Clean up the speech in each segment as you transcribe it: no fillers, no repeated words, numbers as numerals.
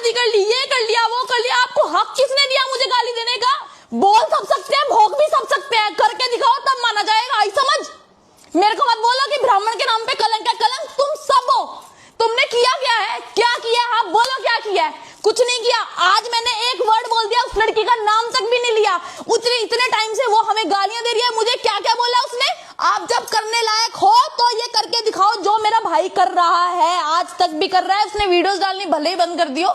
शादी कर ली, ये कर लिया, वो कर लिया, आपको हक किसने दिया मुझे गाली देने का? बोल सब सकते हैं, भोग भी सब सकते हैं, करके दिखाओ तब माना जाएगा। आई समझ? मेरे को मत बोलो कि ब्राह्मण के नाम पे कलंक है। कलंक तुम सब हो। तुमने किया क्या है? क्या किया है? आप बोलो क्या किया है? कुछ नहीं किया। आज मैंने एक वर्ड बोल दिया, उस लड़की का नाम तक भी नहीं लिया। इतने टाइम से वो हमें गालियां दे रही है, मुझे क्या क्या बोला उसने? आप जब करने लायक हो तो ये करके दिखाओ जो मेरा भाई कर रहा है, आज तक भी कर रहा है। उसने वीडियोस डालनी भले ही बंद कर दियो,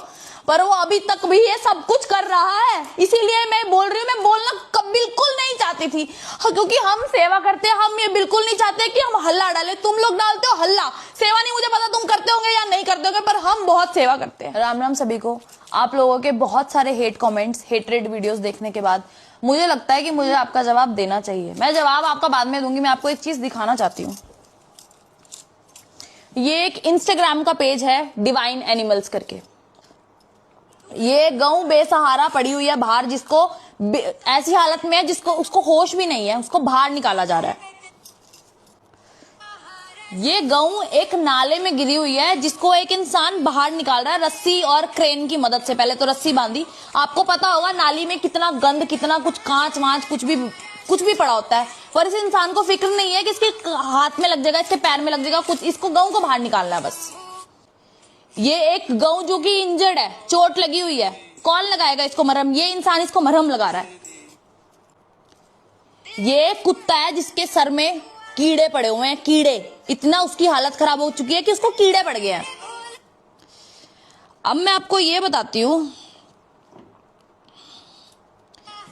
पर वो अभी तक भी ये सब कुछ कर रहा है। इसीलिए मैं बोल रही हूँ, मैं बोलना बिल्कुल नहीं चाहती थी, क्योंकि हम सेवा करते हैं। हम ये बिल्कुल नहीं चाहते कि हम हल्ला डालें। तुम लोग डालते हो हल्ला, सेवा नहीं मुझे पता तुम करते होंगे या नहीं करते होंगे, पर हम बहुत सेवा करते हैं। राम राम सभी को। आप लोगों के बहुत सारे हेट कमेंट्स, हेटरेड वीडियोस देखने के बाद मुझे लगता है कि मुझे आपका जवाब देना चाहिए। मैं जवाब आपका बाद में दूंगी। मैं आपको एक चीज दिखाना चाहती हूँ। ये एक इंस्टाग्राम का पेज है, डिवाइन एनिमल्स करके। ये गऊ बेसहारा पड़ी हुई है बाहर, जिसको ऐसी हालत में है जिसको उसको होश भी नहीं है, उसको बाहर निकाला जा रहा है। ये गऊ एक नाले में गिरी हुई है, जिसको एक इंसान बाहर निकाल रहा है रस्सी और क्रेन की मदद से। पहले तो रस्सी बांधी। आपको पता होगा नाली में कितना गंद, कितना कुछ कांच वांच कुछ भी पड़ा होता है, पर इस इंसान को फिक्र नहीं है कि इसके हाथ में लग जाएगा, इसके पैर में लग जाएगा कुछ। इसको गऊ को बाहर निकालना है बस। ये एक गऊ जो कि इंजर्ड है, चोट लगी हुई है। कौन लगाएगा इसको मरहम? ये इंसान इसको मरहम लगा रहा है। ये कुत्ता है जिसके सर में कीड़े पड़े हुए हैं, कीड़े। इतना उसकी हालत खराब हो चुकी है कि उसको कीड़े पड़ गए हैं। अब मैं आपको ये बताती हूं,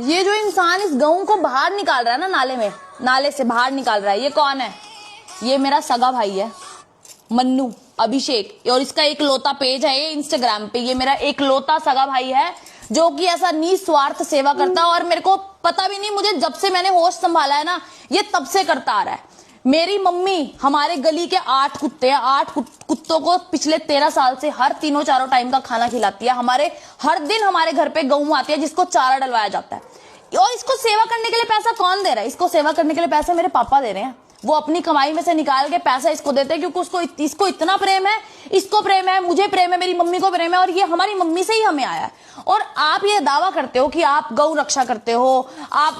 ये जो इंसान इस गऊ को बाहर निकाल रहा है ना, नाले से बाहर निकाल रहा है, ये कौन है? ये मेरा सगा भाई है, मन्नू अभिषेक। और इसका एक लौता पेज है ये इंस्टाग्राम पे। ये मेरा एक लौता सगा भाई है जो कि ऐसा निस्वार्थ सेवा करता है। और मेरे को पता भी नहीं, मुझे जब से मैंने होश संभाला है ना, ये तब से करता आ रहा है। मेरी मम्मी हमारे गली के 8 कुत्ते हैं, 8 कुत्तों को पिछले 13 साल से हर तीनों चारों टाइम का खाना खिलाती है। हर दिन हमारे घर पे गऊ आती है जिसको चारा डलवाया जाता है। और इसको सेवा करने के लिए पैसा कौन दे रहा है? इसको सेवा करने के लिए पैसा मेरे पापा दे रहे हैं। वो अपनी कमाई में से निकाल के पैसा इसको देते हैं, क्योंकि इसको इतना प्रेम है, इसको प्रेम है, मुझे प्रेम है, मेरी मम्मी को प्रेम है, और ये हमारी मम्मी से ही हमें आया है। और आप ये दावा करते हो कि आप गौ रक्षा करते हो, आप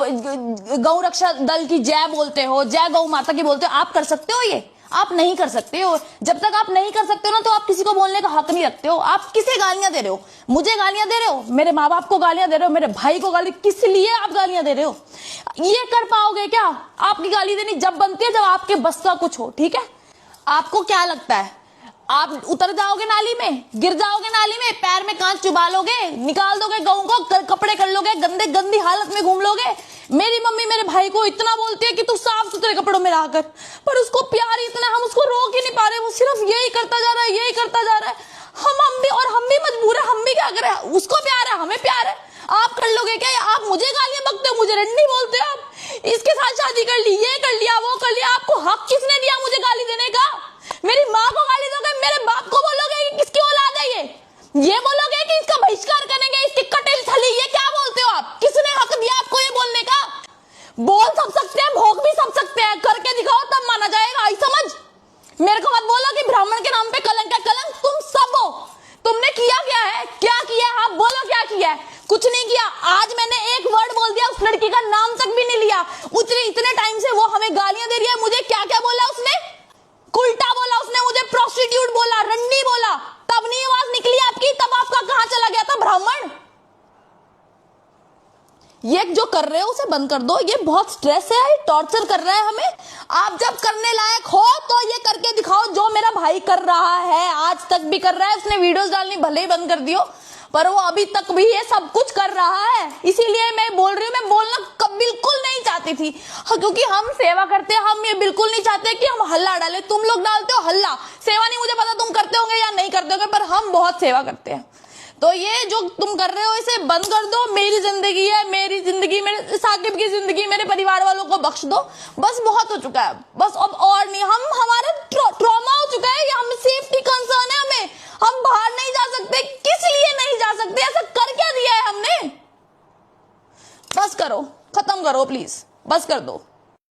गौ रक्षा दल की जय बोलते हो, जय गौ माता की बोलते हो। आप कर सकते हो? ये आप नहीं कर सकते हो। जब तक आप नहीं कर सकते हो ना, तो आप किसी को बोलने का हक नहीं रखते हो। आप किसे गालियां दे रहे हो? मुझे गालियां दे रहे हो, मेरे माँ बाप को गालियां दे रहे हो, मेरे भाई को गाली, किस लिए आप गालियां दे रहे हो? ये कर पाओगे क्या? आपकी गाली देनी जब बनती है जब आपके बस का कुछ हो, ठीक है? आपको क्या लगता है आप उतर जाओगे नाली में, गिर जाओगे नाली में, पैर में कांच चुबा लोगे, निकाल दोगे गऊ को, कपड़े कर लोगे, गंदी हालत में घूम लोगे? मेरी मम्मी मेरे भाई को इतना बोलती है कि तू साफ सुथरे कपड़ों में रहा कर, पर उसको प्यार इतना, हम उसको रोक ही नहीं पा रहे। वो सिर्फ यही करता जा रहा है, यही करता जा रहा है। हम भी मजबूर है, हम भी क्या करें? उसको प्यार है, हमें प्यार है। आप कर लोगे क्या? आप मुझे गालियां बकते हो, मुझे रंडी बोलते हो। आप इसके साथ शादी कर ली, ये कर लिया, वो कर लिया, आपको हक किसने दिया मुझे गाली देने का? मेरी माँ को गाली दोगे, मेरे बाप को बोलोगे कि किसकी औलाद है ये बोलोगे कि इसका बहिष्कार करेंगे, इसकी कटेल थली, ये क्या बोलते हो आप? किसने हक दिया आपको ये बोलने का? बोल सब सकते हैं, भोग भी सब सकते हैं, करके दिखाओ तब माना जाएगा। आई समझ? मेरे को मत बोलो कि ब्राह्मण के नाम पे कलंक है। कलंक तुम सब हो। तुमने किया क्या है? क्या किया है? आप बोलो क्या किया है? कुछ नहीं किया। आज मैंने एक वर्ड बोल दिया, उस लड़की का नाम तक भी नहीं लिया। इतने टाइम से वो हमें गालियां दे रही है, मुझे क्या क्या बोला उसने? उल्टा बोला उसने, मुझे प्रोस्टिट्यूट बोला, रंडी बोला। तब नहीं आवाज निकली आपकी? तब आपका कहां चला गया था ब्राह्मण? ये जो कर रहे हो उसे बंद कर दो। ये बहुत स्ट्रेस है, टॉर्चर कर रहा है हमें। आप जब करने लायक हो तो ये करके दिखाओ जो मेरा भाई कर रहा है, आज तक भी कर रहा है। उसने वीडियोस डालनी भले ही बंद कर दियो, पर वो अभी तक भी ये सब कुछ कर रहा है। इसीलिए मैं बोल रही हूँ, मैं बोलना बिल्कुल नहीं चाहती थी, क्योंकि हम सेवा करते हैं। हम ये बिल्कुल नहीं चाहते कि हम हल्ला डालें। तुम लोग डालते हो हल्ला, सेवा नहीं मुझे पता तुम करते होंगे या नहीं करते होंगे, पर हम बहुत सेवा करते हैं। तो ये जो तुम कर रहे हो इसे बंद कर दो। मेरी जिंदगी है, मेरी जिंदगी, मेरे साकिब की जिंदगी, मेरे परिवार वालों को बख्श दो। बस बहुत हो चुका है, बस अब और नहीं। हमारा ट्रॉमा हो चुका है, हम सेफ्टी कंसर्न है हमें। हम बाहर नहीं जा सकते। किस लिए नहीं जा सकते? ऐसा कर क्या दिया है हमने? बस करो, खत्म करो प्लीज, बस कर दो।